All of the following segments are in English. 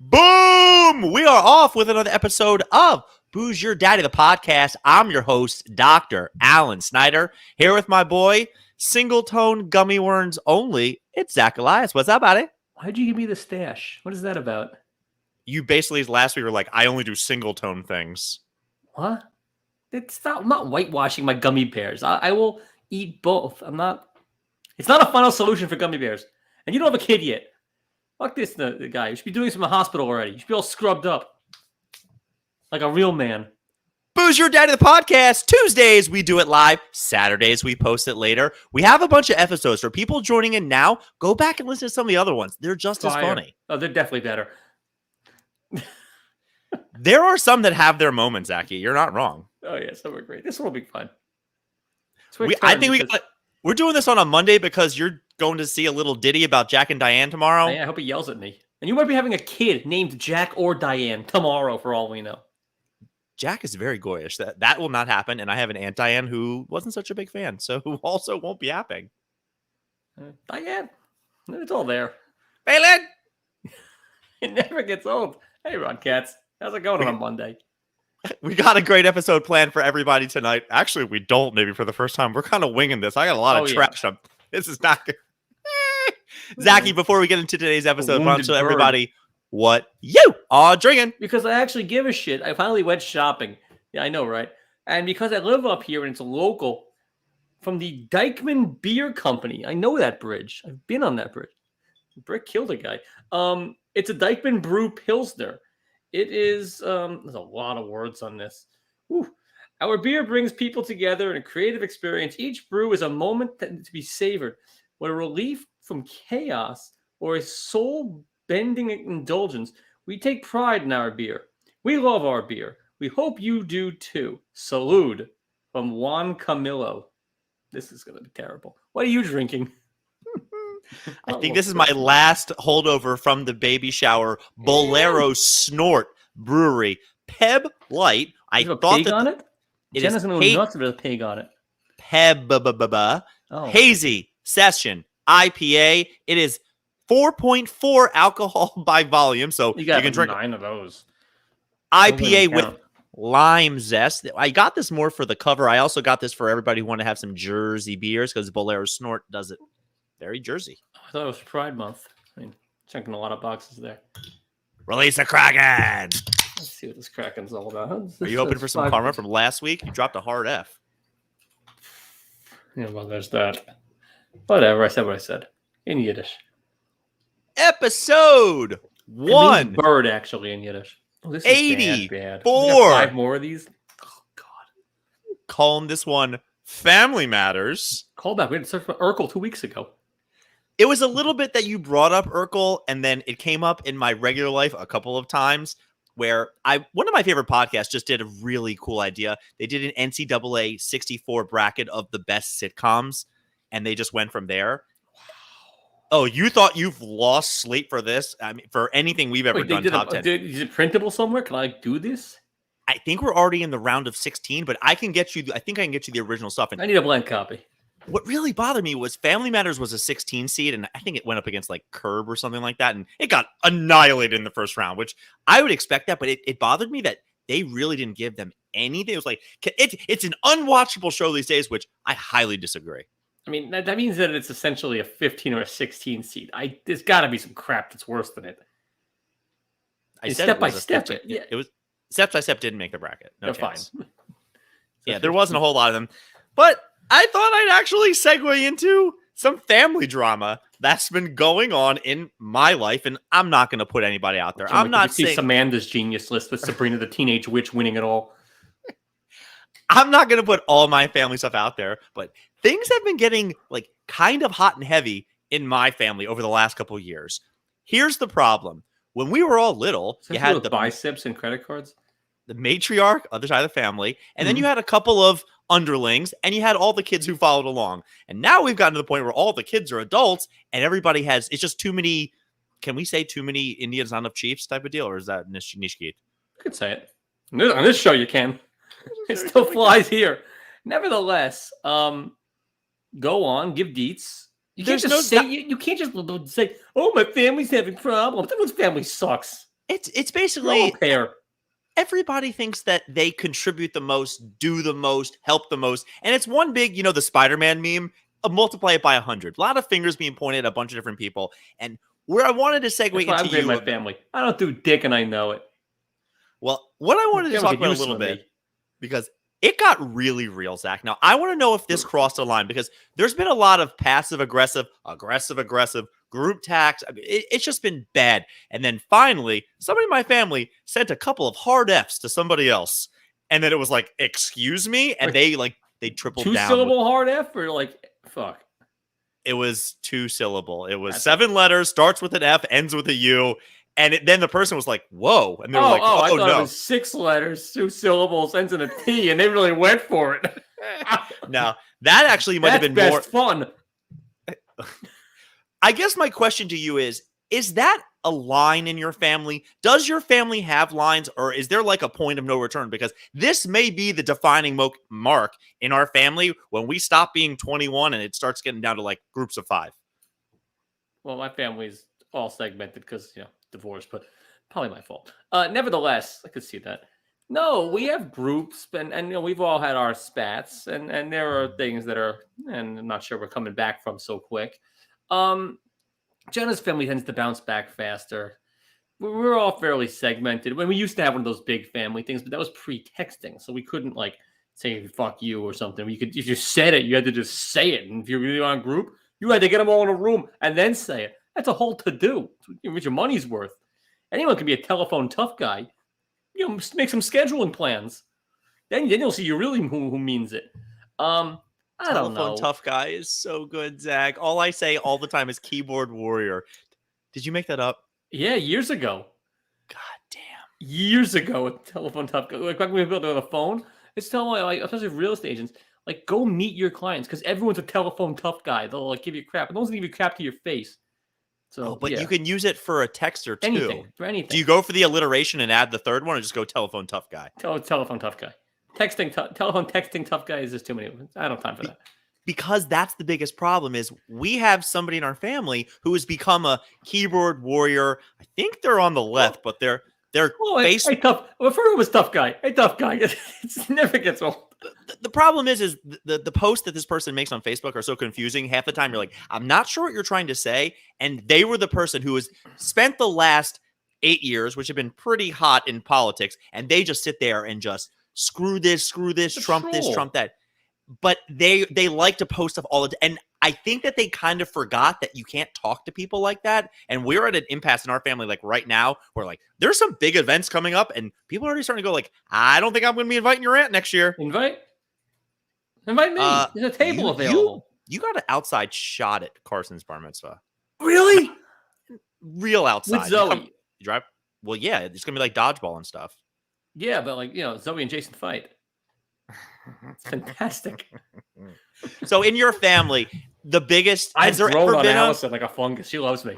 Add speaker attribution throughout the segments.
Speaker 1: Boom! We are off with another episode of Booze Your Daddy, the podcast. I'm your host, Dr. Alan Snyder, here with my boy, single tone gummy worms only. It's Zach Elias. What's up, buddy?
Speaker 2: Why'd you give me the stash? What is that about?
Speaker 1: You basically last week were like, I only do single tone things.
Speaker 2: What? I'm not whitewashing my gummy bears. I will eat both. It's not a final solution for gummy bears. And you don't have a kid yet. Fuck this the guy. You should be doing this in the hospital already. You should be all scrubbed up. Like a real man.
Speaker 1: Booze Your Daddy, the podcast. Tuesdays, we do it live. Saturdays, we post it later. We have a bunch of episodes. For people joining in now, go back and listen to some of the other ones. They're just as funny.
Speaker 2: Oh, they're definitely better.
Speaker 1: There are some that have their moments, Zachy. You're not wrong.
Speaker 2: Oh, yeah, some are great. This one will be fun.
Speaker 1: We're doing this on a Monday because you're going to see a little ditty about Jack and Diane tomorrow.
Speaker 2: I hope he yells at me. And you might be having a kid named Jack or Diane tomorrow, for all we know.
Speaker 1: Jack is very goyish. That will not happen. And I have an Aunt Diane who wasn't such a big fan, so who also won't be happening.
Speaker 2: Diane, it's all there.
Speaker 1: Balin!
Speaker 2: It never gets old. Hey, Ron Katz. How's it going on a Monday?
Speaker 1: We got a great episode planned for everybody tonight. Actually, we don't, maybe for the first time. We're kind of winging this. I got a lot of trash. This is not good. Zachy, before we get into today's episode, why don't you tell everybody what you are drinking?
Speaker 2: Because I actually give a shit. I finally went shopping. Yeah, I know, right? And because I live up here and it's local, from the Dykeman Beer Company. I know that bridge. I've been on that bridge. Brick killed a guy. It's a Dykeman Brew Pilsner. It is, there's a lot of words on this. Whew. Our beer brings people together in a creative experience. Each brew is a moment to be savored, with a relief from chaos or a soul-bending indulgence. We take pride in our beer. We love our beer. We hope you do too. Salud from Juan Camilo. This is going to be terrible. What are you drinking?
Speaker 1: I think this is my last holdover from the baby shower. Bolero Snort Brewery Peb Light.
Speaker 2: I thought pig on it. Jen is going to nuts with a pig on it.
Speaker 1: Peb Hazy Session IPA. It is 4.4 alcohol by volume, so you can drink
Speaker 2: 9 of those.
Speaker 1: IPA with lime zest. I got this more for the cover. I also got this for everybody who want to have some Jersey beers because Bolero Snort does it very Jersey.
Speaker 2: I thought it was Pride Month. I mean, checking a lot of boxes there.
Speaker 1: Release a Kraken!
Speaker 2: Let's see what this Kraken's all about.
Speaker 1: Are you hoping for some karma from last week? You dropped a hard F.
Speaker 2: Yeah, well, there's that. Whatever, I said what I said. In Yiddish.
Speaker 1: Episode 1.
Speaker 2: Bird, actually, in Yiddish. Oh, this is
Speaker 1: 84.
Speaker 2: bad. 5 more of these? Oh, God.
Speaker 1: Calling this one Family Matters.
Speaker 2: Call back. We had to search for Urkel 2 weeks ago.
Speaker 1: It was a little bit that you brought up Urkel, and then it came up in my regular life a couple of times where one of my favorite podcasts just did a really cool idea. They did an NCAA 64 bracket of the best sitcoms, and they just went from there. Wow. Oh, you thought you've lost sleep for this? I mean, for anything we've ever done top 10.
Speaker 2: Is it printable somewhere? Can I do this?
Speaker 1: I think we're already in the round of 16, but I think I can get you the original stuff.
Speaker 2: I need a blank copy.
Speaker 1: What really bothered me was Family Matters was a 16 seed, and I think it went up against like Curb or something like that, and it got annihilated in the first round, which I would expect that, but it bothered me that they really didn't give them anything. It was like, it's an unwatchable show these days, which I highly disagree.
Speaker 2: I mean, that means that it's essentially a 15 or a 16 seed. There's got to be some crap that's worse than it. Step by step.
Speaker 1: It was step by step didn't make the bracket. No chance.
Speaker 2: Fine.
Speaker 1: Yeah, there wasn't a whole lot of them, but I thought I'd actually segue into some family drama that's been going on in my life, and I'm not going to put anybody out there. I'm not saying
Speaker 2: Amanda's genius list with Sabrina the Teenage Witch winning it all.
Speaker 1: I'm not going to put all my family stuff out there, but things have been getting like kind of hot and heavy in my family over the last couple of years. Here's the problem. When we were all little, you had the
Speaker 2: biceps and credit cards,
Speaker 1: the matriarch, other side of the family, and then you had a couple of underlings, and you had all the kids who followed along. And now we've gotten to the point where all the kids are adults, and everybody it's just too many, can we say too many Indians, not enough Chiefs type of deal, or is that Nishkeet?
Speaker 2: You could say it. On this show you can. It still flies here. Nevertheless, go on, give deets. You can't just say, oh, my family's having problems. Everyone's family sucks.
Speaker 1: It's
Speaker 2: Grow a
Speaker 1: basically
Speaker 2: pair.
Speaker 1: everybody thinks that they contribute the most, do the most, help the most. And it's one big, the Spider-Man meme, multiply it by 100. A lot of fingers being pointed at a bunch of different people. And where I wanted to segue
Speaker 2: That's why
Speaker 1: into
Speaker 2: I'm great in
Speaker 1: you
Speaker 2: my
Speaker 1: about,
Speaker 2: family. I don't do dick and I know it.
Speaker 1: well, what I
Speaker 2: My
Speaker 1: wanted to
Speaker 2: family
Speaker 1: talk
Speaker 2: could
Speaker 1: about a
Speaker 2: use some
Speaker 1: little
Speaker 2: of
Speaker 1: bit,
Speaker 2: me.
Speaker 1: because it got really real, Zach. Now, I want to know if this crossed a line, because there's been a lot of passive aggressive, group tax. I mean, it's just been bad. And then finally, somebody in my family sent a couple of hard F's to somebody else. And then it was like, excuse me? And
Speaker 2: Wait,
Speaker 1: they tripled
Speaker 2: two
Speaker 1: down with
Speaker 2: syllable hard F or like fuck?
Speaker 1: it was 2 syllable. It was
Speaker 2: That's
Speaker 1: 7 letters, starts with an F, ends with a U. And then the person was like, whoa. And they were like,
Speaker 2: I
Speaker 1: oh
Speaker 2: thought it
Speaker 1: no.
Speaker 2: was 6 letters, 2 syllables, ends in a T, and they really went for it.
Speaker 1: No, that actually might have
Speaker 2: That's
Speaker 1: been
Speaker 2: best
Speaker 1: more.
Speaker 2: fun.
Speaker 1: I guess my question to you is that a line in your family? Does your family have lines, or is there like a point of no return? Because this may be the defining mark in our family when we stop being 21 and it starts getting down to like groups of 5.
Speaker 2: Well, my family's all segmented because divorce, but probably my fault. Nevertheless, I could see that. No, we have groups, and we've all had our spats, and there are things that are, and I'm not sure we're coming back from so quick. Jenna's family tends to bounce back faster. We're all fairly segmented. When we used to have one of those big family things, but that was pre-texting, so we couldn't like say "fuck you" or something. You could, if you said it, you had to just say it, and if you're really on a group, you had to get them all in a room and then say it. That's a whole to-do. You get your money's worth. Anyone can be a telephone tough guy. Make some scheduling plans. Then you'll see you really who means it. I don't
Speaker 1: Telephone
Speaker 2: know.
Speaker 1: tough guy is so good, Zach. All I say all the time is keyboard warrior. Did you make that up?
Speaker 2: Yeah, years ago.
Speaker 1: God damn.
Speaker 2: Years ago, a telephone tough guy. Like when we built on the phone, it's telling like especially real estate agents, like go meet your clients because everyone's a telephone tough guy. They'll like give you crap. No one's gonna give you crap to your face.
Speaker 1: Oh,
Speaker 2: So
Speaker 1: but
Speaker 2: yeah,
Speaker 1: you can use it for a text or two.
Speaker 2: anything for
Speaker 1: Do
Speaker 2: anything.
Speaker 1: you go for the alliteration and add the third one, or just go telephone tough guy?
Speaker 2: Telephone tough guy. Telephone texting tough guy is just too many. I don't have time for that.
Speaker 1: Because that's the biggest problem is we have somebody in our family who has become a keyboard warrior. I think they're on the left, but they're
Speaker 2: Oh,
Speaker 1: face.
Speaker 2: hey, tough. Refer to him as tough guy. Hey, tough guy. It never gets old.
Speaker 1: The problem is the posts that this person makes on Facebook are so confusing. Half the time you're like, I'm not sure what you're trying to say. And they were the person who has spent the last 8 years, which have been pretty hot in politics, and they just sit there and just screw this, Trump this,
Speaker 2: troll.
Speaker 1: Trump that. But they like to post stuff all the time. And I think that they kind of forgot that you can't talk to people like that. And we're at an impasse in our family, like right now, where like there's some big events coming up, and people are already starting to go like, I don't think I'm going to be inviting your aunt next year.
Speaker 2: Invite me. There's a table available.
Speaker 1: You got an outside shot at Carson's bar mitzvah.
Speaker 2: Really?
Speaker 1: Real outside.
Speaker 2: With Zoe.
Speaker 1: You drive. Well, yeah, it's gonna be like dodgeball and stuff.
Speaker 2: Yeah, but like Zoe and Jason fight. It's fantastic.
Speaker 1: So in your family, the biggest
Speaker 2: I've
Speaker 1: has there
Speaker 2: grown
Speaker 1: ever
Speaker 2: on
Speaker 1: been
Speaker 2: Allison like a fungus. She loves me.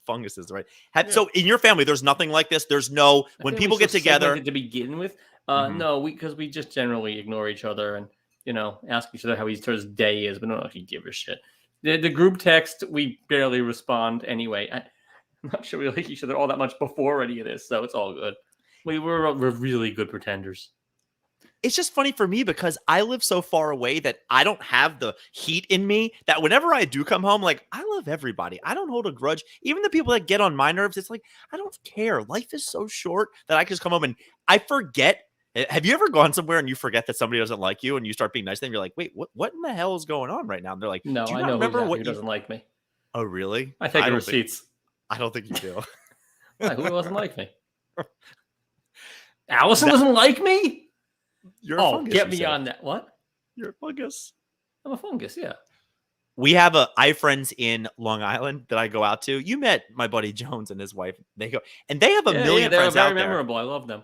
Speaker 1: funguses, right? So in your family, there's nothing like this. There's no when people get together
Speaker 2: to begin with.
Speaker 1: Mhm.
Speaker 2: No, because we just generally ignore each other and ask each other how each other's day is, but don't actually give a shit. The group text we barely respond anyway. I'm not sure we like each other all that much before any of this, so it's all good. We're really good pretenders.
Speaker 1: It's just funny for me because I live so far away that I don't have the heat in me that whenever I do come home, like I love everybody. I don't hold a grudge. Even the people that get on my nerves, it's like, I don't care. Life is so short that I can just come home and I forget. Have you ever gone somewhere and you forget that somebody doesn't like you and you start being nice to them? You're like, wait, what in the hell is going on right now? And they're like,
Speaker 2: No,
Speaker 1: do you
Speaker 2: I
Speaker 1: not
Speaker 2: know
Speaker 1: remember
Speaker 2: who
Speaker 1: what you
Speaker 2: doesn't like me.
Speaker 1: Oh, really?
Speaker 2: I take the
Speaker 1: don't
Speaker 2: receipts.
Speaker 1: I don't think you do.
Speaker 2: Who doesn't like me? Allison doesn't like me?
Speaker 1: You're a fungus,
Speaker 2: get
Speaker 1: you
Speaker 2: me
Speaker 1: said.
Speaker 2: on that. What?
Speaker 1: You're a fungus.
Speaker 2: I'm a fungus, yeah.
Speaker 1: I have friends in Long Island that I go out to. You met my buddy Jones and his wife. They go and they have a million
Speaker 2: they're
Speaker 1: friends
Speaker 2: very
Speaker 1: out there.
Speaker 2: memorable. I love them.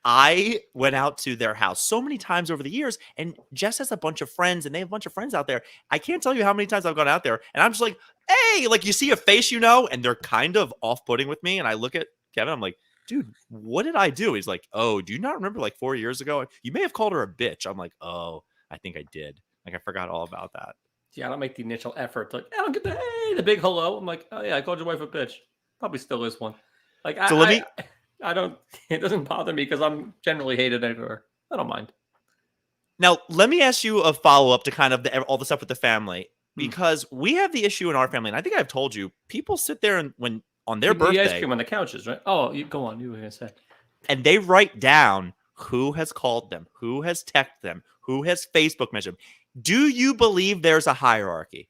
Speaker 1: I went out to their house so many times over the years, and Jess has a bunch of friends, and they have a bunch of friends out there. I can't tell you how many times I've gone out there, and I'm just like, hey, like you see a face, and they're kind of off-putting with me, and I look at Kevin, I'm like, dude, what did I do? He's like, oh, do you not remember like 4 years ago? You may have called her a bitch. I'm like, oh, I think I did. Like, I forgot all about that.
Speaker 2: Yeah, I don't make the initial effort. Like, I don't get the big hello. I'm like, oh yeah, I called your wife a bitch. Probably still is one. Like
Speaker 1: So let me
Speaker 2: I don't. It doesn't bother me because I'm generally hated everywhere. I don't mind.
Speaker 1: ask you a follow up to kind of all the stuff with the family,
Speaker 2: Hmm.
Speaker 1: because we have the issue in our family, and I think I've told you, people sit there and when on their
Speaker 2: The ice
Speaker 1: birthday
Speaker 2: cream on the couches, right? Oh, you go on. You were gonna say.
Speaker 1: and they write down who has called them, who has texted them, who has Facebook messaged them. Do you believe there's a hierarchy?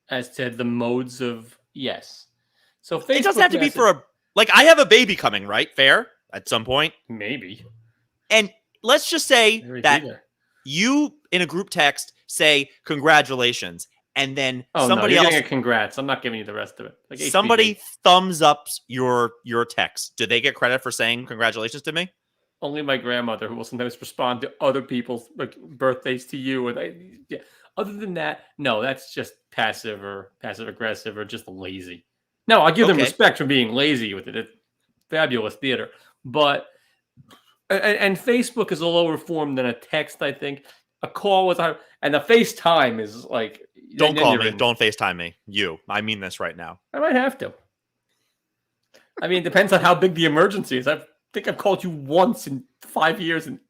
Speaker 2: As to the modes of yes. So
Speaker 1: It doesn't
Speaker 2: Facebook
Speaker 1: have to be
Speaker 2: message
Speaker 1: for I have a baby coming, right? Fair at some point.
Speaker 2: maybe.
Speaker 1: And let's just say
Speaker 2: Maybe be
Speaker 1: that
Speaker 2: there.
Speaker 1: you in a group text say congratulations, and then
Speaker 2: Oh no, you're getting a congrats. I'm not giving you the rest of it. Like HPV.
Speaker 1: somebody thumbs up your text. Do they get credit for saying congratulations to me?
Speaker 2: Only my grandmother, who will sometimes respond to other people's like birthdays to you, and yeah. Other than that, no, that's just passive aggressive or just lazy. No, I give them
Speaker 1: Okay.
Speaker 2: respect for being lazy with it. It's fabulous theater, but and Facebook is a lower form than a text. I think a call with our and a FaceTime is like
Speaker 1: Don't
Speaker 2: then
Speaker 1: call
Speaker 2: you're
Speaker 1: me.
Speaker 2: in.
Speaker 1: Don't FaceTime me. I mean this right now.
Speaker 2: I might have to. I mean, it depends on how big the emergency is. I think I've called you once in 5 years and it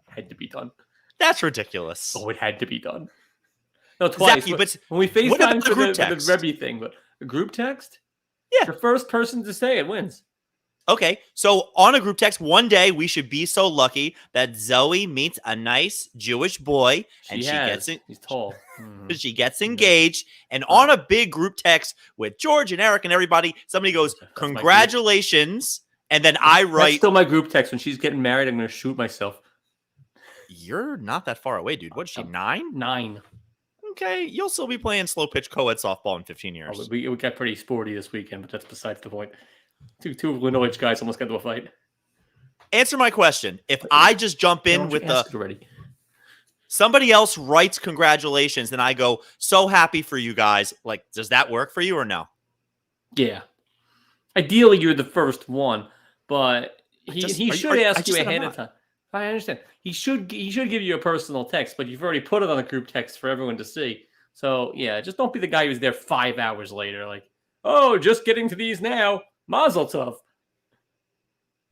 Speaker 2: had to be done.
Speaker 1: That's ridiculous.
Speaker 2: Oh, it had to be done. No, twice.
Speaker 1: Zachy, but
Speaker 2: when we
Speaker 1: what about
Speaker 2: FaceTime
Speaker 1: the
Speaker 2: for
Speaker 1: group
Speaker 2: the
Speaker 1: text?
Speaker 2: Rebby thing, but a group text?
Speaker 1: Yeah.
Speaker 2: The first person to say it wins.
Speaker 1: Okay, so on a group text, one day we should be so lucky that Zoe meets a nice Jewish boy, and she gets it.
Speaker 2: He's tall.
Speaker 1: She gets engaged, and on a big group text with George and Eric and everybody, somebody goes, "Congratulations!" And then I
Speaker 2: That's
Speaker 1: write,
Speaker 2: still my group text. When she's getting married, I'm going to shoot myself.
Speaker 1: "You're not that far away, dude. What's she, 9?
Speaker 2: 9.
Speaker 1: Okay, you'll still be playing slow pitch co-ed softball in 15 years."
Speaker 2: Oh, we got pretty sporty this weekend, but that's besides the point. Two Illinois guys almost got into a fight.
Speaker 1: Answer my question. If I just jump in with
Speaker 2: already.
Speaker 1: Somebody else writes congratulations, and I go, "So happy for you guys." Like, does that work for you or no?
Speaker 2: Yeah. Ideally, you're the first one, but he should ask you ahead of time. I understand. He should give you a personal text, but you've already put it on a group text for everyone to see. So yeah, just don't be the guy who's there 5 hours later. Like, oh, just getting to these now. Mazel tov.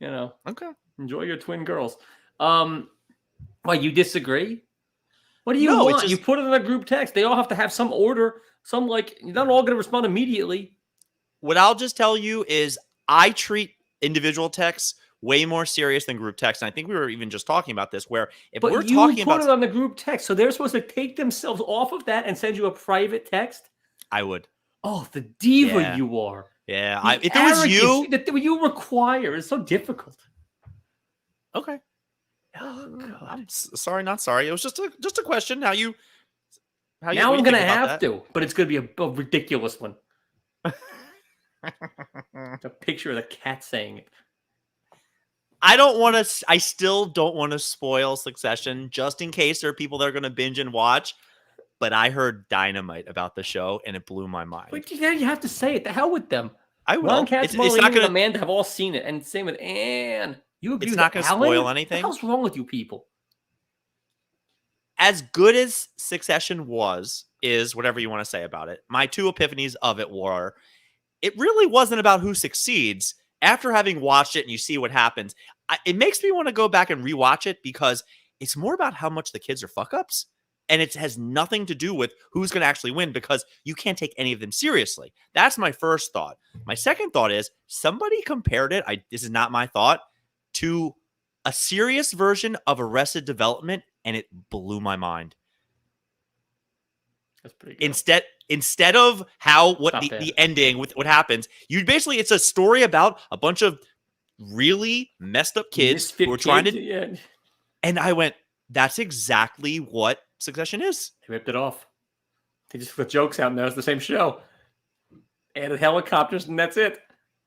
Speaker 2: You know.
Speaker 1: Okay.
Speaker 2: Enjoy your twin girls. Why you disagree? What do you
Speaker 1: No,
Speaker 2: want? You put it in a group text. They all have to have some order. Some you're not all going to respond immediately.
Speaker 1: What I'll just tell you is I treat individual texts way more serious than group text. And I think we were even just talking about this, where if we're talking about
Speaker 2: it on the group text, so they're supposed to take themselves off of that and send you a private text.
Speaker 1: I would.
Speaker 2: Oh, the diva you are.
Speaker 1: Yeah, if it was you,
Speaker 2: that you require is so difficult.
Speaker 1: Okay.
Speaker 2: Oh, God.
Speaker 1: I'm sorry, not sorry. It was just a question. How you
Speaker 2: now I'm gonna have to, but it's gonna be a ridiculous one. A picture of the cat saying it.
Speaker 1: I still don't want to spoil Succession, just in case there are people that are going to binge and watch. But I heard dynamite about the show, and it blew my mind.
Speaker 2: But you have to say it. The hell with them.
Speaker 1: I will.
Speaker 2: Ron Katz, Marlene, and Amanda have all seen it, and same with Anne. You agree?
Speaker 1: It's not going to spoil anything.
Speaker 2: What the hell's wrong with you people?
Speaker 1: As good as Succession is whatever you want to say about it. My 2 epiphanies of it were, it really wasn't about who succeeds. After having watched it and you see what happens, it makes me want to go back and rewatch it, because it's more about how much the kids are fuck-ups. And it has nothing to do with who's going to actually win, because you can't take any of them seriously. That's my first thought. My second thought is somebody compared it, this is not my thought, to a serious version of Arrested Development, and it blew my mind.
Speaker 2: That's pretty good.
Speaker 1: Instead of the ending with what happens, it's a story about a bunch of really messed up kids who are trying to.
Speaker 2: Yeah.
Speaker 1: And I went, that's exactly what Succession is.
Speaker 2: They ripped it off. They just put jokes out, and that was the same show. Added helicopters, and that's it.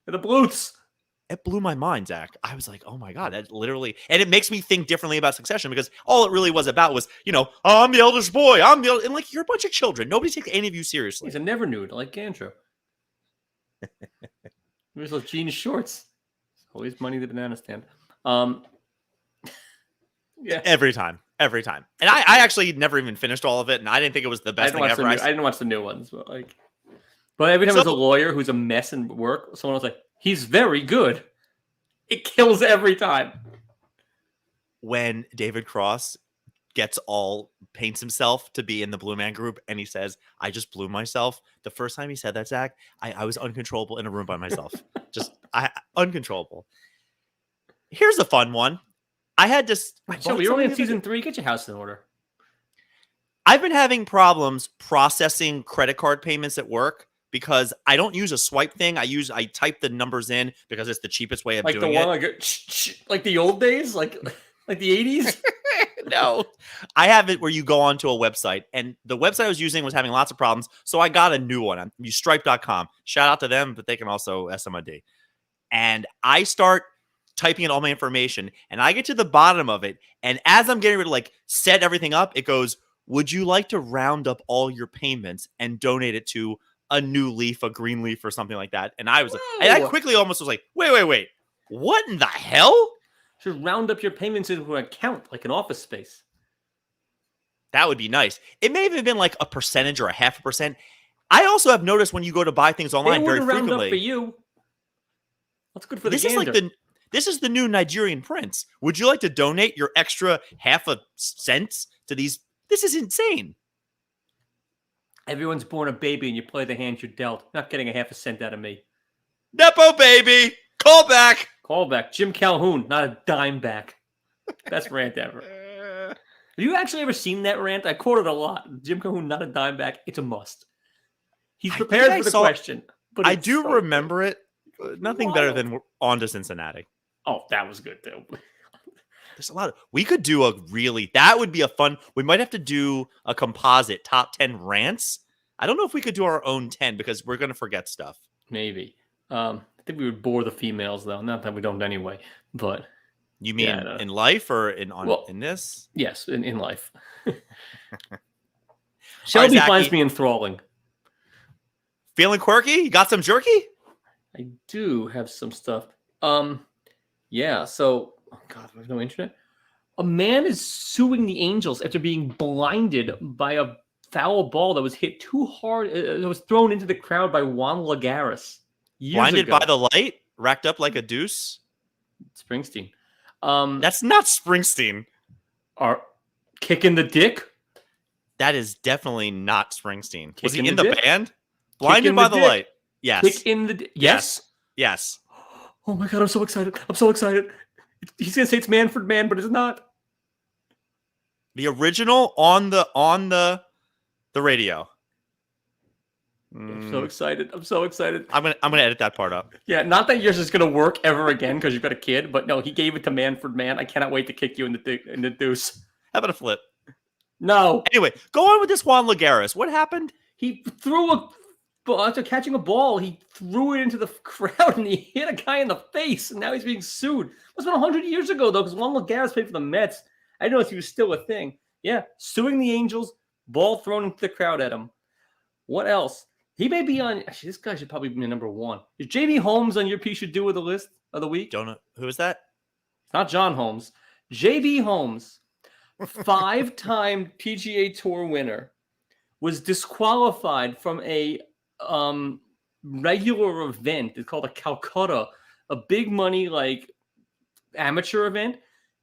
Speaker 2: The Blutes.
Speaker 1: It blew my mind, Zach. I was like, oh my God, that literally, and it makes me think differently about Succession, because all it really was about was, I'm the eldest boy. And you're a bunch of children. Nobody takes any of you seriously.
Speaker 2: He's a never nude, like Gandro. Here's those jeans shorts. Always money the banana stand. Yeah.
Speaker 1: Every time. And I actually never even finished all of it, and I didn't think it was the best thing ever.
Speaker 2: I didn't watch the new ones, but But every time
Speaker 1: So
Speaker 2: there's a lawyer who's a mess in work, someone was like, he's very good. It kills every time.
Speaker 1: when David Cross paints himself to be in the Blue Man Group, and he says, "I just blew myself." The first time he said that, Zach, I was uncontrollable in a room by myself, just uncontrollable. Here's a fun one. I had to.
Speaker 2: So you're only in season 3. Get your house in order.
Speaker 1: I've been having problems processing credit card payments at work because I don't use a swipe thing. I type the numbers in because it's the cheapest way of
Speaker 2: Like
Speaker 1: doing
Speaker 2: the one,
Speaker 1: it.
Speaker 2: like the old days, like the 80s.
Speaker 1: No, I have it where you go onto a website, and the website I was using was having lots of problems, so I got a new one. I use Stripe.com. Shout out to them, but they can also SMID. And I start typing in all my information, and I get to the bottom of it, and as I'm getting ready to like set everything up, it goes, "Would you like to round up all your payments and donate it to a new leaf, a green leaf, or something like that?" And I quickly almost was like, wait, what in the hell?
Speaker 2: Should round up your payments into an account, like an office space.
Speaker 1: That would be nice. It may have even been like a percentage or a 0.5%. I also have noticed when you go to buy things online very frequently.
Speaker 2: Round up for you. That's good for the
Speaker 1: gander. This is the new Nigerian prince. Would you like to donate your extra 0.5 cents to these? This is insane.
Speaker 2: Everyone's born a baby and you play the hand you're dealt. Not getting a 0.5 cent out of me.
Speaker 1: Nepo baby. Call back.
Speaker 2: Call back. Jim Calhoun, not a dime back. Best rant ever. Have you actually ever seen that rant? I quote it a lot. Jim Calhoun, not a dime back. It's a must. He's prepared for the question. But
Speaker 1: I do remember it. Nothing better than On to Cincinnati.
Speaker 2: Oh, that was good too.
Speaker 1: There's a lot. We could do that would be a fun. We might have to do a composite top 10 rants. I don't know if we could do our own 10 because we're going to forget stuff.
Speaker 2: Maybe. I think we would bore the females though. Not that we don't anyway. But
Speaker 1: you mean in life or in this?
Speaker 2: Yes, in life. Shelby finds me enthralling.
Speaker 1: Feeling quirky? You got some jerky?
Speaker 2: I do have some stuff. Yeah. So, oh God, there's no internet. A man is suing the Angels after being blinded by a foul ball that was hit too hard. It was thrown into the crowd by Juan Lagares.
Speaker 1: Blinded by the light, racked up like a deuce.
Speaker 2: Springsteen.
Speaker 1: That's not Springsteen.
Speaker 2: Kicking the dick.
Speaker 1: That is definitely not Springsteen. Was he in
Speaker 2: the
Speaker 1: band? Blinded by the light. Yes.
Speaker 2: Kick in the yes.
Speaker 1: Yes.
Speaker 2: Oh my God, I'm so excited. He's gonna say it's Manfred Mann, but it's not.
Speaker 1: The original on the radio.
Speaker 2: I'm so excited.
Speaker 1: I'm gonna edit that part up.
Speaker 2: Yeah, not that yours is gonna work ever again because you've got a kid, but no, he gave it to Manfred Mann. I cannot wait to kick you in the deuce.
Speaker 1: How about a flip?
Speaker 2: No.
Speaker 1: Anyway, go on with this Juan Lagares. What happened?
Speaker 2: He threw after catching a ball, he threw it into the crowd and he hit a guy in the face, and now he's being sued. It was about 100 years ago, though, because Juan Lagares played for the Mets. I didn't know if he was still a thing. Yeah, suing the Angels, ball thrown into the crowd at him. What else? He may be on... Actually, this guy should probably be number 1. Is J.B. Holmes on your piece should do with the list of the week?
Speaker 1: Don't know. Who is that?
Speaker 2: It's not John Holmes. J.B. Holmes, 5-time PGA Tour winner, was disqualified from a regular event. It's called a Calcutta, a big money like amateur event,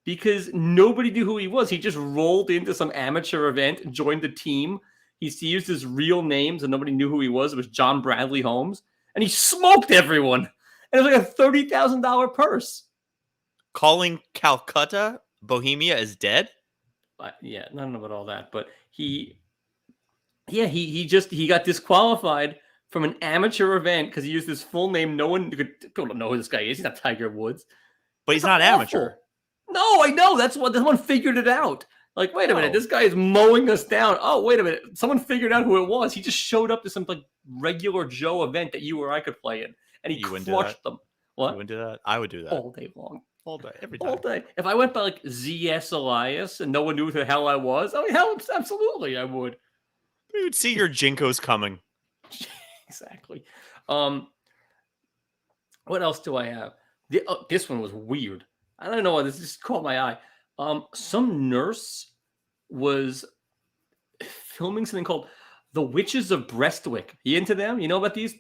Speaker 2: because nobody knew who he was. He just rolled into some amateur event, joined the team. He used his real names and nobody knew who he was. It was John Bradley Holmes, and he smoked everyone. And it was like a $30,000 purse.
Speaker 1: Calling Calcutta, Bohemia is dead?
Speaker 2: Yeah, I don't know about all that, but he got disqualified from an amateur event because he used his full name. People don't know who this guy is. He's not Tiger Woods.
Speaker 1: But he's not amateur.
Speaker 2: No, I know. That's what someone figured it out. Like, wait a minute, this guy is mowing us down. Oh, wait a minute. Someone figured out who it was. He just showed up to some like regular Joe event that you or I could play in, and he crushed them. What?
Speaker 1: You wouldn't do that? I would do that.
Speaker 2: All day long.
Speaker 1: All day. Every time.
Speaker 2: All day. If I went by like ZS Elias and no one knew who the hell I was, I mean, hell, absolutely I would.
Speaker 1: You would see your Jinkos coming.
Speaker 2: Exactly. What else do I have? This one was weird. I don't know why this just caught my eye. Some nurse was filming something called The Witches of Brestwick. You into them? You know about these?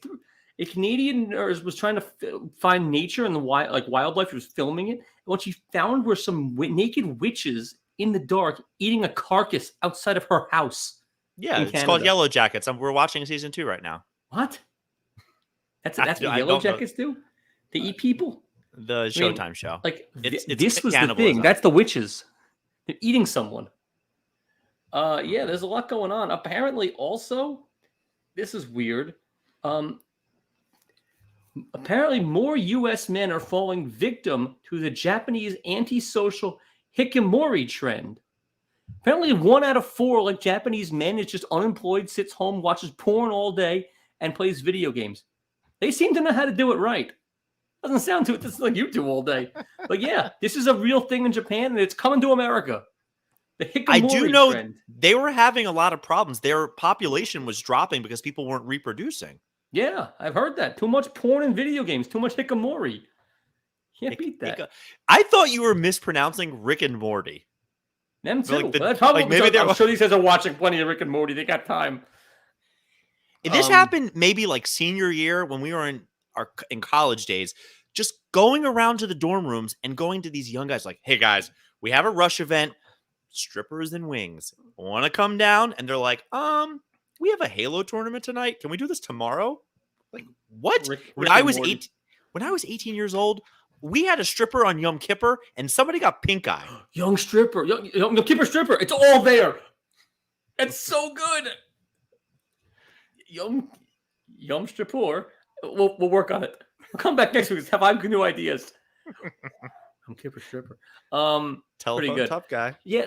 Speaker 2: A Canadian nurse was trying to find nature and the wildlife. She was filming it. And what she found were some naked witches in the dark eating a carcass outside of her house.
Speaker 1: Yeah,
Speaker 2: in
Speaker 1: it's
Speaker 2: Canada.
Speaker 1: called Yellow Jackets. We're watching season 2 right now.
Speaker 2: What? That's what Yellow Jackets do? They eat people?
Speaker 1: The Showtime show.
Speaker 2: Like,
Speaker 1: it's
Speaker 2: this was
Speaker 1: cannibalism.
Speaker 2: the thing. That's the witches. They're eating someone. Yeah, there's a lot going on. Apparently, also, this is weird. Apparently, more U.S. men are falling victim to the Japanese antisocial hikikomori trend. Apparently, 1 out of 4 Japanese men is just unemployed, sits home, watches porn all day, and plays video games. They seem to know how to do it right. Doesn't sound too this is like you do all day. But yeah, this is a real thing in Japan, and it's coming to America. The hikikomori
Speaker 1: I do know
Speaker 2: trend.
Speaker 1: They were having a lot of problems. Their population was dropping because people weren't reproducing.
Speaker 2: Yeah, I've heard that. Too much porn and video games. Too much hikikomori. Can't beat that.
Speaker 1: I thought you were mispronouncing Rick and Morty.
Speaker 2: Them too. I'm sure these guys are watching plenty of Rick and Morty. They got time.
Speaker 1: This happened maybe senior year when we were in college days, just going around to the dorm rooms and going to these young guys like, hey guys, we have a Rush event, strippers and wings. Want to come down? And they're like, we have a Halo tournament tonight. Can we do this tomorrow? Like, what? When I was 18 years old, we had a stripper on Yom Kippur and somebody got pink eye.
Speaker 2: Young stripper. Yom Kippur stripper. It's all there. It's so good. Yom stripper. We'll work on it. We'll come back next week and have 5 new ideas. Yom Kippur stripper.
Speaker 1: Telephone
Speaker 2: good.
Speaker 1: tough guy.
Speaker 2: Yeah,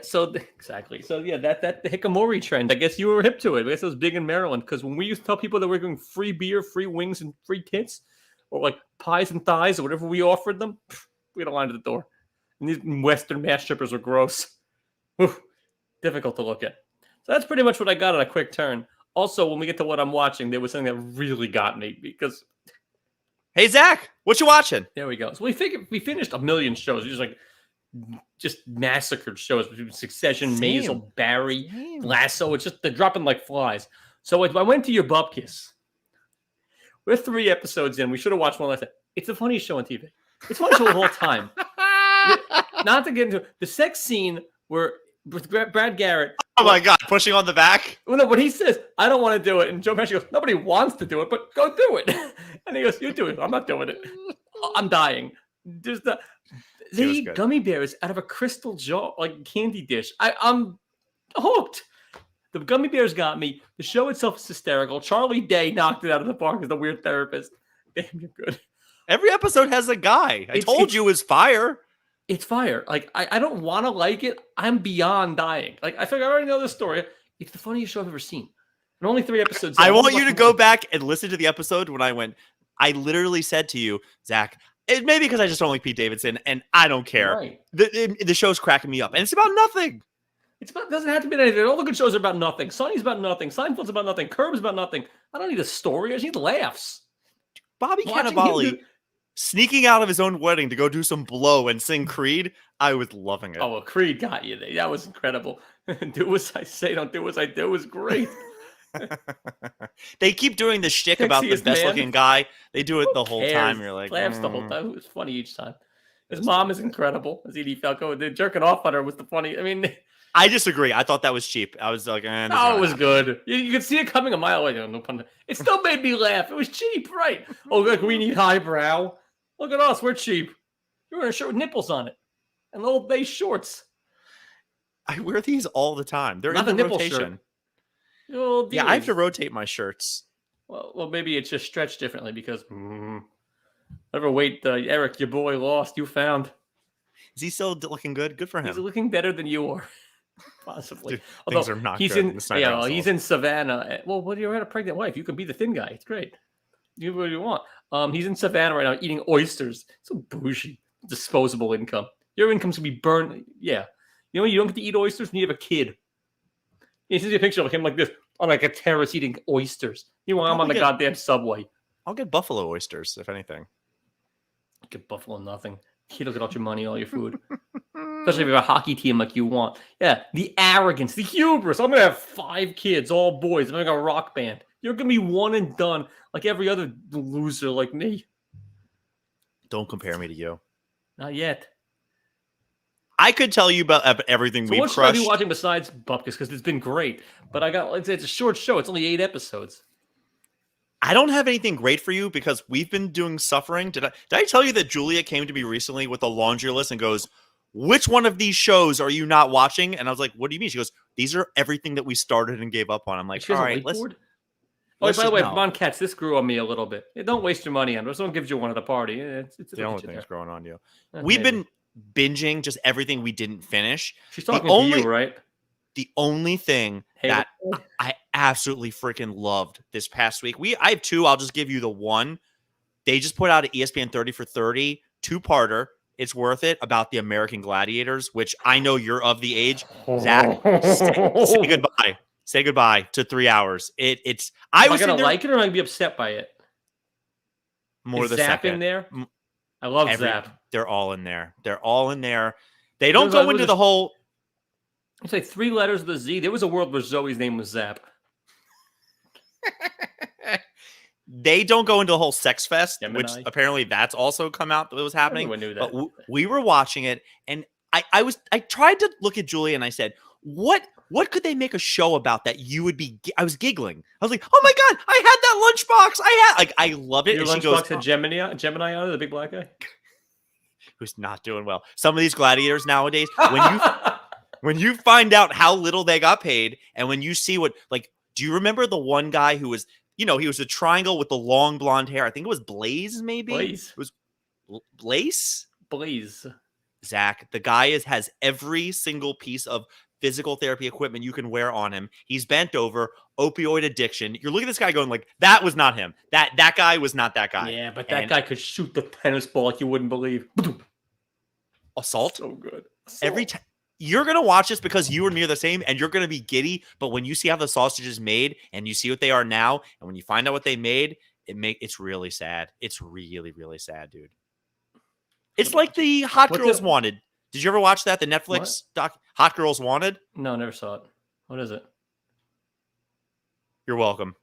Speaker 2: exactly. So yeah, that the hikikomori trend. I guess you were hip to it. I guess it was big in Maryland because when we used to tell people that we're giving free beer, free wings, and free tits, or pies and thighs, or whatever we offered them, we had a line to the door. And these Western mass strippers were gross. Difficult to look at. So that's pretty much what I got on a quick turn. Also, when we get to what I'm watching, there was something that really got me because.
Speaker 1: Hey Zach, what you watching?
Speaker 2: There we go. So we finished a million shows. Just massacred shows between Succession, Maisel, Barry, Lasso. It's just they're dropping like flies. So I went to your Bupkis. We're 3 episodes in. We should have watched one last time. It's the funniest show on TV. It's the funniest show of all time. Not to get into the sex scene where with Brad Garrett.
Speaker 1: Oh my God, pushing on the back.
Speaker 2: Well, no, but he says, I don't want to do it. And Joe Pesci goes, nobody wants to do it, but go do it. And he goes, you do it. I'm not doing it. I'm dying. Just they eat gummy bears out of a crystal jar, candy dish. I'm hooked. The gummy bears got me. The show itself is hysterical. Charlie Day knocked it out of the park as the weird therapist. Damn, you're good.
Speaker 1: Every episode has a guy. I told you it was fire.
Speaker 2: It's fire. I don't want to like it. I'm beyond dying. I feel like I already know this story. It's the funniest show I've ever seen. And only 3 episodes.
Speaker 1: I want you to go back and listen to the episode when I literally said to you, Zach, it may be because I just don't like Pete Davidson and I don't care.
Speaker 2: Right.
Speaker 1: The show's cracking me up and it's about nothing.
Speaker 2: It doesn't have to be anything. All the good shows are about nothing. Sonny's about nothing. Seinfeld's about nothing. Curb's about nothing. I don't need a story. I just need laughs.
Speaker 1: Bobby Cannavale sneaking out of his own wedding to go do some blow and sing Creed. I was loving it.
Speaker 2: Oh, well, Creed got you there. That was incredible. Do as I say, don't do as I do is great.
Speaker 1: They keep doing the shtick about the best-looking guy. They do it the whole time. You're like,
Speaker 2: laughs the whole time. It was funny each time. His mom is incredible. As Edie Falco, the jerking off on her was the funny. I mean,
Speaker 1: I disagree. I thought that was cheap. I was like,
Speaker 2: no, it was good. You could see it coming a mile away. No pun. It still made me laugh. It was cheap, right? Oh, look, we need highbrow. Look at us. We're cheap. You're wearing a shirt with nipples on it and Old Bay shorts.
Speaker 1: I wear these all the time. They're
Speaker 2: not
Speaker 1: in the
Speaker 2: nipple
Speaker 1: rotation.
Speaker 2: Shirt.
Speaker 1: Yeah, I have to rotate my shirts.
Speaker 2: Well, maybe it's just stretched differently because whatever weight Eric, your boy, lost, you found.
Speaker 1: Is he still looking good? Good for him.
Speaker 2: He's looking better than you are, possibly.
Speaker 1: Dude, things are not
Speaker 2: he's
Speaker 1: good.
Speaker 2: He's in Savannah. Well, when you're at a pregnant wife, you can be the thin guy. It's great. You do what you want. He's in Savannah right now eating oysters. So bougie. Disposable income. Your income's gonna be burned. Yeah. You know, you don't get to eat oysters when you have a kid. He sends you a picture of him like this on a terrace eating oysters. I'm on the goddamn subway.
Speaker 1: I'll get buffalo oysters, if anything.
Speaker 2: Get buffalo nothing. Kid will get all your money, all your food. Especially if you have a hockey team like you want. Yeah, the arrogance, the hubris. I'm going to have 5 kids, all boys. I'm going to have a rock band. You're going to be one and done like every other loser like me.
Speaker 1: Don't compare me to you.
Speaker 2: Not yet.
Speaker 1: I could tell you about everything
Speaker 2: So
Speaker 1: we've
Speaker 2: what should
Speaker 1: crushed.
Speaker 2: I be watching besides Bupkis? Because it's been great. But it's a short show. It's only 8 episodes.
Speaker 1: I don't have anything great for you because we've been doing suffering. Did I tell you that Julia came to me recently with a laundry list and goes, which one of these shows are you not watching? And I was like, what do you mean? She goes, these are everything that we started and gave up on. I'm like,
Speaker 2: She has
Speaker 1: all
Speaker 2: a
Speaker 1: right, let's
Speaker 2: whiteboard? By the way,
Speaker 1: no.
Speaker 2: Von Katz, this grew on me a little bit. Don't waste your money on it. Someone gives you one at the party. It's
Speaker 1: the only thing that's growing on you.
Speaker 2: We've
Speaker 1: been binging just everything we didn't finish.
Speaker 2: She's talking to you, right?
Speaker 1: The only thing that I absolutely freaking loved this past week. I have 2. I'll just give you the one. They just put out an ESPN 30 for 30 2-parter. It's worth it about the American Gladiators, which I know you're of the age. Zach, say goodbye. Say goodbye to 3 hours. It's.
Speaker 2: Am I gonna like it or am I gonna be upset by it?
Speaker 1: More
Speaker 2: Is
Speaker 1: the
Speaker 2: Zap
Speaker 1: second.
Speaker 2: in there? I love Zap.
Speaker 1: They're all in there. They're all in there. They don't go into the whole.
Speaker 2: It's like 3 letters of the Z. There was a world where Zoe's name was Zap.
Speaker 1: They don't go into the whole sex fest,
Speaker 2: Gemini.
Speaker 1: which apparently that's also come out that was happening.
Speaker 2: Everyone knew that.
Speaker 1: But we were watching it, and I tried to look at Julia and I said, what could they make a show about that you would be? I was giggling. I was like, oh my god, I had that lunchbox. I loved it.
Speaker 2: Your
Speaker 1: and
Speaker 2: lunchbox had Gemini on it, the big black guy,
Speaker 1: who's not doing well. Some of these gladiators nowadays, when you find out how little they got paid, and when you see what, like, do you remember the one guy who was, he was a triangle with the long blonde hair? I think it was Blaze, maybe.
Speaker 2: Blaze.
Speaker 1: It was Blaze.
Speaker 2: Blaze.
Speaker 1: Zach, the guy has every single piece of physical therapy equipment you can wear on him. He's bent over, opioid addiction. You're looking at this guy going like, that was not him. That guy was not that guy.
Speaker 2: Yeah, but that guy could shoot the tennis ball like you wouldn't believe.
Speaker 1: Assault?
Speaker 2: So good.
Speaker 1: Every time. You're going to watch this because you and me are the same, and you're going to be giddy. But when you see how the sausage is made and you see what they are now, and when you find out what they made, it's really sad. It's really, really sad, dude. It's like the Hot Girls Wanted. Did you ever watch that? The Netflix doc, Hot Girls Wanted?
Speaker 2: No, never saw it. What is it?
Speaker 1: You're welcome.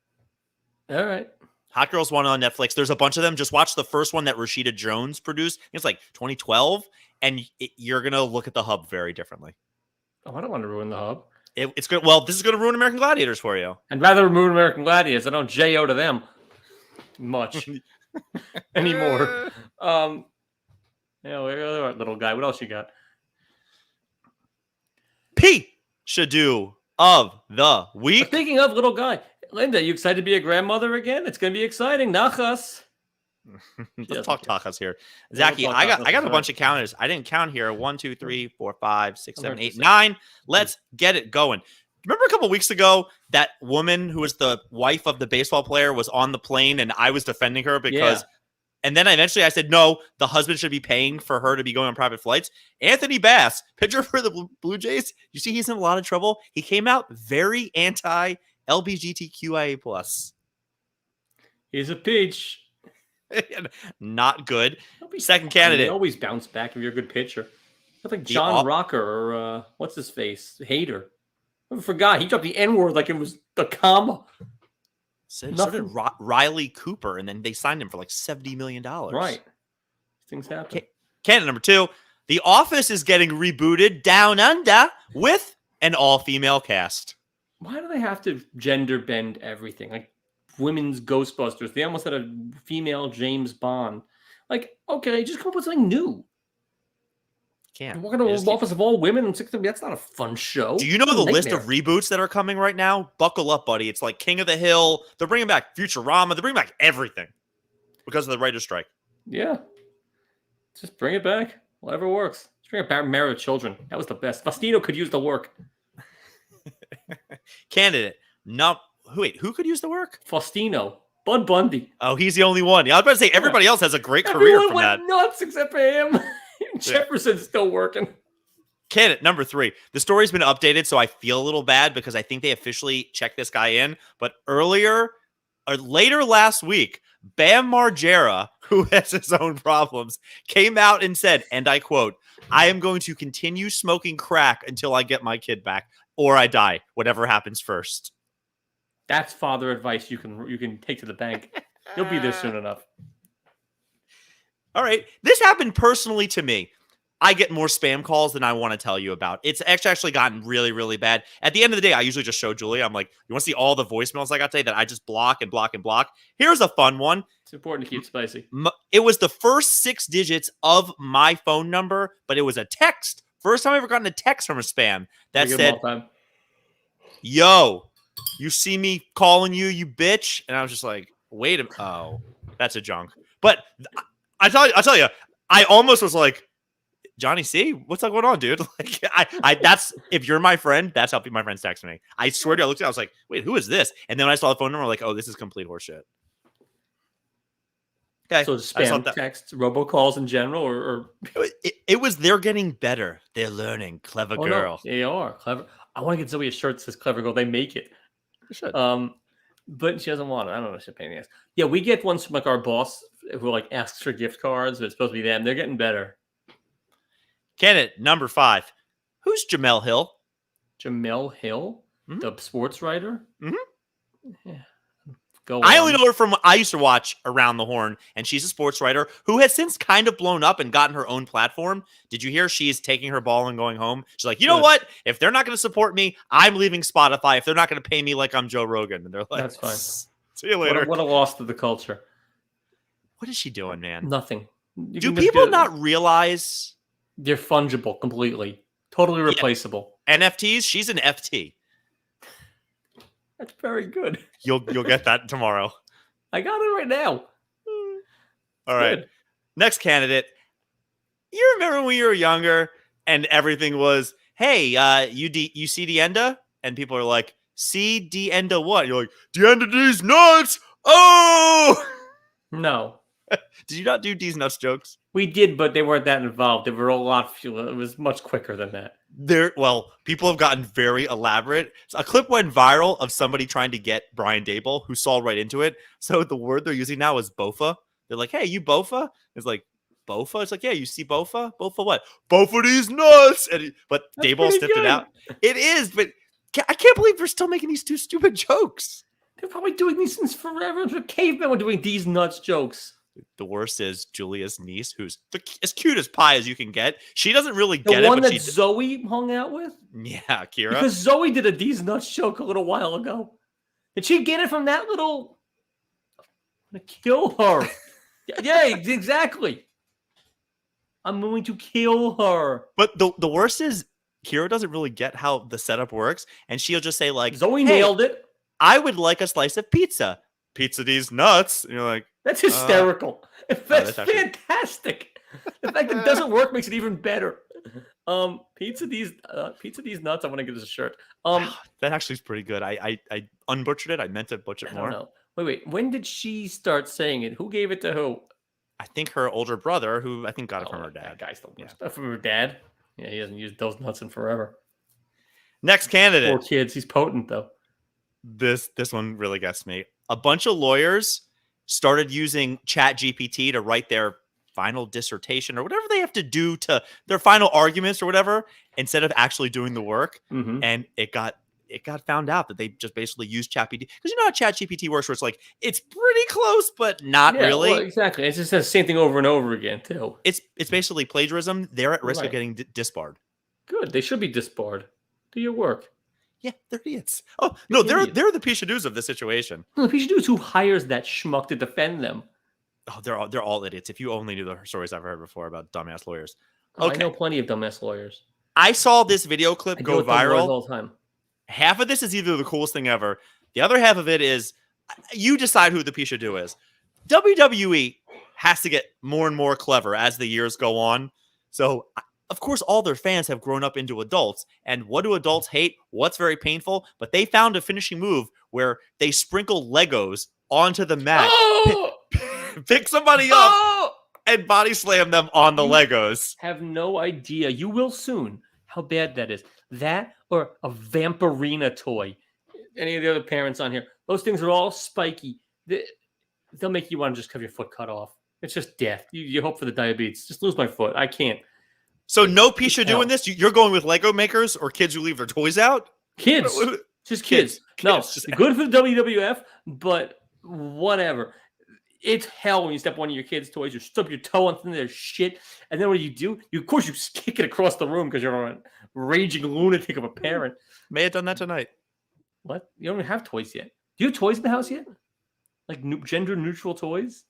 Speaker 2: All right.
Speaker 1: Hot Girls Wanted on Netflix. There's a bunch of them. Just watch the first one that Rashida Jones produced. It's like 2012. And you're going to look at the hub very differently.
Speaker 2: Oh, I don't want to ruin the hub.
Speaker 1: It's good. Well, this is going to ruin American Gladiators for you.
Speaker 2: I'd rather ruin American Gladiators. I don't J.O. to them much anymore. Little guy. What else you got?
Speaker 1: P. Shadu of the week.
Speaker 2: Speaking of little guy, Linda, you excited to be a grandmother again? It's going to be exciting. Nachas.
Speaker 1: Let's talk tacos here. Zachy, I got a bunch of counters. I didn't count here. 1, 2, 3, 4, 5, 6, 7, 8, 9. Let's get it going. Remember a couple weeks ago, that woman who was the wife of the baseball player was on the plane and I was defending her because, and then eventually I said, no, the husband should be paying for her to be going on private flights. Anthony Bass, pitcher for the Blue Jays. You see, he's in a lot of trouble. He came out very anti-LGBTQIA+.
Speaker 2: He's a peach.
Speaker 1: Not good. Second candidate.
Speaker 2: They always bounce back if you're a good pitcher. That's like John Rocker or what's his face? Hader. I forgot. He dropped the N-word like it was a comma.
Speaker 1: So did Riley Cooper, and then they signed him for like $70 million.
Speaker 2: Right. Things happen.
Speaker 1: Candidate number 2. The Office is getting rebooted down under with an all-female cast.
Speaker 2: Why do they have to gender bend everything? Like women's Ghostbusters. They almost had a female James Bond. Like, okay, just come up with something new.
Speaker 1: Can't.
Speaker 2: We're going to Office of all women. That's not a fun show.
Speaker 1: Do you know the list of reboots that are coming right now? Buckle up, buddy. It's like King of the Hill. They're bringing back Futurama. They're bringing back everything because of the writer's strike.
Speaker 2: Yeah. Just bring it back. Whatever works. Just bring it back. Married with Children. That was the best. Faustino could use the work.
Speaker 1: Candidate. No. Wait, who could use the work?
Speaker 2: Faustino. Bud Bundy.
Speaker 1: Oh, he's the only one. Yeah, I was about to say everybody else has a great career from that.
Speaker 2: Everyone went nuts except for him. Jefferson's still working.
Speaker 1: Candidate number 3. The story's been updated, so I feel a little bad because I think they officially checked this guy in. But later last week, Bam Margera, who has his own problems, came out and said, and I quote, "I am going to continue smoking crack until I get my kid back or I die, whatever happens first."
Speaker 2: That's father advice you can take to the bank. You'll be there soon enough.
Speaker 1: All right. This happened personally to me. I get more spam calls than I want to tell you about. It's actually gotten really, really bad. At the end of the day, I usually just show Julie. I'm like, you want to see all the voicemails I got today that I just block and block and block? Here's a fun one.
Speaker 2: It's important to keep spicy.
Speaker 1: It was the first 6 digits of my phone number, but it was a text. First time I ever gotten a text from a spam that said, "Yo, you see me calling you, you bitch?" And I was just like, wait a minute. Oh, that's a junk. But I'll tell you, I almost was like, Johnny C, what's going on, dude? Like, that's, if you're my friend, that's how my friends text me. I swear to you, I looked at it, I was like, wait, who is this? And then when I saw the phone number, I'm like, oh, this is complete horseshit. Okay.
Speaker 2: So spam texts, robocalls in general, or
Speaker 1: it was they're getting better. They're learning. Clever girl.
Speaker 2: No, they are clever. I want to get Zoe a shirt that says "Clever Girl." They make it.
Speaker 1: You should.
Speaker 2: But she doesn't want it. I don't know. She's a pain in the ass. Yeah, we get ones from like our boss who like asks for gift cards. But it's supposed to be them. They're getting better.
Speaker 1: Candidate number 5. Who's Jamel Hill?
Speaker 2: Jamel Hill, the sports writer.
Speaker 1: Mm-hmm.
Speaker 2: Yeah.
Speaker 1: I only know her from, I used to watch Around the Horn, and she's a sports writer who has since kind of blown up and gotten her own platform. Did you hear she's taking her ball and going home? She's like, you know what? If they're not going to support me, I'm leaving Spotify. If they're not going to pay me like I'm Joe Rogan. And they're like,
Speaker 2: that's fine.
Speaker 1: See you later.
Speaker 2: What a loss to the culture.
Speaker 1: What is she doing, man?
Speaker 2: Nothing.
Speaker 1: Do people not realize
Speaker 2: they're fungible completely? Totally replaceable.
Speaker 1: Yeah. NFTs? She's an FT.
Speaker 2: That's very good.
Speaker 1: You'll get that tomorrow.
Speaker 2: I got it right now.
Speaker 1: All right. Good. Next candidate. You remember when you were younger and everything was, hey, you see the enda? And people are like, see the enda what? You're like, the end of these nuts. Oh!
Speaker 2: No.
Speaker 1: Did you not do these nuts jokes?
Speaker 2: We did, but they weren't that involved. They were a lot fewer. It was much quicker than that.
Speaker 1: People have gotten very elaborate. A clip went viral of somebody trying to get Brian Dable, who saw right into it. So the word they're using now is bofa. They're like, hey, you bofa? It's like, bofa? It's like, yeah, you see bofa? Bofa what? Bofa these nuts! But that's Dable sniffed it out. It is, but I can't believe they're still making these 2 stupid jokes.
Speaker 2: They're probably doing these since forever. The cavemen were doing these nuts jokes.
Speaker 1: The worst is Julia's niece, who's as cute as pie as you can get. She doesn't really get it.
Speaker 2: The one that Zoe hung out with?
Speaker 1: Yeah, Kira.
Speaker 2: Because Zoe did a D's Nuts joke a little while ago. Did she get it from that little... I'm going to kill her. Yeah, exactly. I'm going to kill her.
Speaker 1: But the worst is Kira doesn't really get how the setup works. And she'll just say like...
Speaker 2: Zoe nailed it.
Speaker 1: I would like a slice of pizza. Pizza these nuts. And you're like...
Speaker 2: That's hysterical. That's fantastic. The fact that it doesn't work makes it even better. Pizza these nuts. I want to get this a shirt.
Speaker 1: That actually is pretty good. I unbutchered it. I meant to butcher it more.
Speaker 2: I don't know. Wait. When did she start saying it? Who gave it to who?
Speaker 1: I think her older brother, who I think got it from her dad.
Speaker 2: That guy's the worst. From her dad? Yeah, he hasn't used those nuts in forever.
Speaker 1: Next candidate.
Speaker 2: Poor kids. He's potent though.
Speaker 1: This one really gets me. A bunch of lawyers started using ChatGPT to write their final dissertation or whatever they have to do to their final arguments or whatever, instead of actually doing the work.
Speaker 2: Mm-hmm.
Speaker 1: And it got found out that they just basically used ChatGPT. Because you know how ChatGPT works, where it's like, it's pretty close, but not really.
Speaker 2: Well, exactly. It's just the same thing over and over again, too.
Speaker 1: It's basically plagiarism. They're at risk of getting disbarred.
Speaker 2: Good. They should be disbarred. Do your work.
Speaker 1: Yeah, they're idiots. Oh, no, they're the Pishadoos of the situation.
Speaker 2: No, the Pishadoos who hires that schmuck to defend them.
Speaker 1: Oh, they're all idiots. If you only knew the stories I've heard before about dumbass lawyers.
Speaker 2: Okay. I know plenty of dumbass lawyers.
Speaker 1: I saw this video clip go viral
Speaker 2: all the time.
Speaker 1: Half of this is either the coolest thing ever. The other half of it is you decide who the Pishadoo is. WWE has to get more and more clever as the years go on. So, of course, all their fans have grown up into adults. And what do adults hate? What's very painful? But they found a finishing move where they sprinkle Legos onto the mat, pick somebody up, and body slam them on the Legos.
Speaker 2: Have no idea. You will soon how bad that is. That or a Vampirina toy. Any of the other parents on here. Those things are all spiky. They'll make you want to just have your foot cut off. It's just death. You hope for the diabetes. Just lose my foot. I can't.
Speaker 1: So no Pisha
Speaker 2: hell.
Speaker 1: doing this? You're going with Lego makers or kids who leave their toys out?
Speaker 2: Kids. Just kids. No,
Speaker 1: Just
Speaker 2: good for the WWF, but whatever. It's hell when you step on one of your kids' toys, you stub your toe on their shit, and then what do? Of course, you kick it across the room because you're a raging lunatic of a parent.
Speaker 1: May have done that tonight.
Speaker 2: What? You don't even have toys yet. Do you have toys in the house yet? Like gender-neutral toys?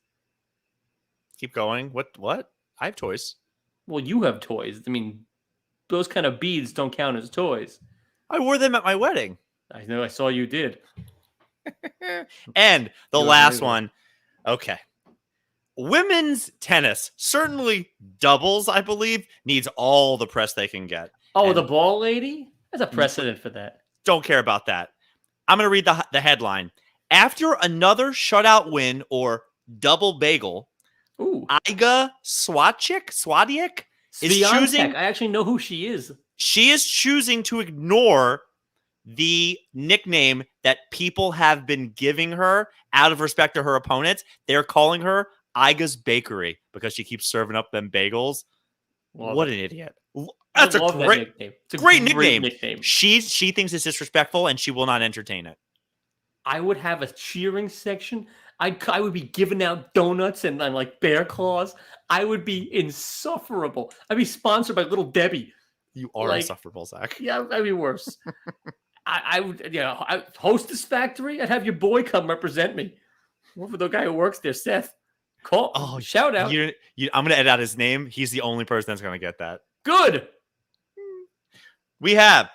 Speaker 1: Keep going. What? I have toys.
Speaker 2: Well, you have toys. I mean, those kind of beads don't count as toys.
Speaker 1: I wore them at my wedding.
Speaker 2: I know. I saw you did.
Speaker 1: And the
Speaker 2: You're
Speaker 1: last
Speaker 2: amazing.
Speaker 1: one. Okay. Women's tennis, certainly doubles, I believe, needs all the press they can get.
Speaker 2: Oh,
Speaker 1: And
Speaker 2: the ball lady? There's a precedent for that.
Speaker 1: don't care about that. I'm going to read the headline. After another shutout win or double bagel,
Speaker 2: Ooh.
Speaker 1: Iga Swiatek is
Speaker 2: Swiatek.
Speaker 1: choosing.
Speaker 2: I actually know who she is.
Speaker 1: She is choosing to ignore the nickname that people have been giving her out of respect to her opponents. They're calling her Iga's Bakery because she keeps serving up them bagels. What an idiot. That's a great
Speaker 2: nickname. It's a
Speaker 1: great nickname. She thinks it's disrespectful and she will not entertain it.
Speaker 2: I would have a cheering section. I would be giving out donuts and like bear claws. I would be insufferable. I'd be sponsored by Little Debbie.
Speaker 1: You are insufferable, Zach.
Speaker 2: Yeah, that'd be worse. I would, Hostess Factory. I'd have your boy come represent me. What for the guy who works there, Seth? Call. Oh, shout out.
Speaker 1: I'm going to edit out his name. He's the only person that's going to get that.
Speaker 2: Good.
Speaker 1: We have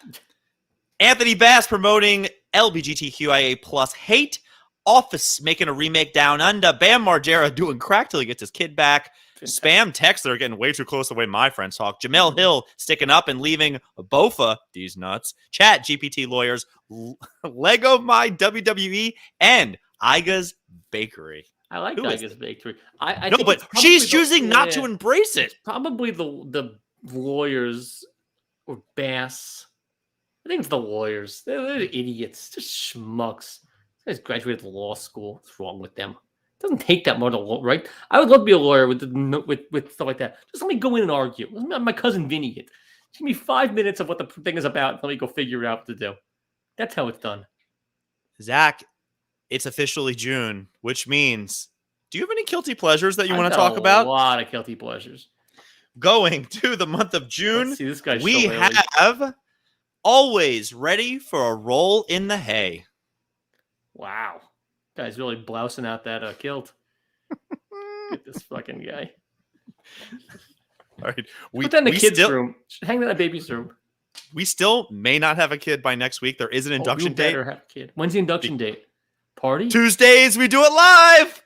Speaker 1: Anthony Bass promoting LGBTQIA plus hate. Office making a remake Down Under. Bam Margera doing crack till he gets his kid back. Spam texts that are getting way too close to the way my friends talk. Jamel Hill sticking up and leaving Bofa, these nuts. Chat GPT lawyers. Lego My WWE and Iga's Bakery.
Speaker 2: I like Iga's Bakery.
Speaker 1: No, but she's choosing not to embrace it.
Speaker 2: Probably the lawyers or Bass. I think it's the lawyers. They're idiots. Just schmucks. These guys graduated law school. What's wrong with them? It doesn't take that much to law, right? I would love to be a lawyer with stuff like that. Just let me go in and argue. Let my cousin Vinny it. Give me 5 minutes of what the thing is about. Let me go figure it out what to do. That's how it's done.
Speaker 1: Zach, it's officially June, which means, do you have any guilty pleasures that you want to talk about?
Speaker 2: A lot of guilty pleasures.
Speaker 1: Going to the month of June,
Speaker 2: let's see, this guy's
Speaker 1: we have Always Ready for a Roll in the Hay.
Speaker 2: Wow. Guy's really blousing out that kilt. Get this fucking guy.
Speaker 1: All right.
Speaker 2: Put that in the kids' room. Hang that in the baby's room.
Speaker 1: We still may not have a kid by next week. There is an induction date.
Speaker 2: Have a kid. When's the induction date? Party?
Speaker 1: Tuesdays. We do it live.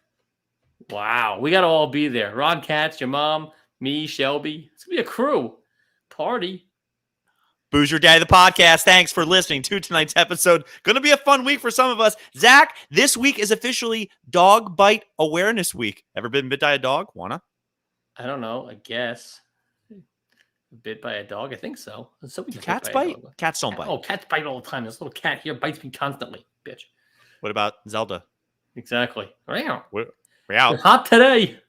Speaker 2: Wow. We got to all be there. Rod Katz, your mom, me, Shelby. It's going to be a crew. Party.
Speaker 1: Boozer Daddy, the podcast. Thanks for listening to tonight's episode. Going to be a fun week for some of us. Zach, this week is officially Dog Bite Awareness Week. Ever been bit by a dog? Wanna?
Speaker 2: I don't know. I guess. Bit by a dog? I think so.
Speaker 1: Do cats bite? Cats don't bite.
Speaker 2: Oh, cats bite all the time. This little cat here bites me constantly, bitch.
Speaker 1: What about Zelda?
Speaker 2: Exactly. Wow.
Speaker 1: We're out.
Speaker 2: Hot today.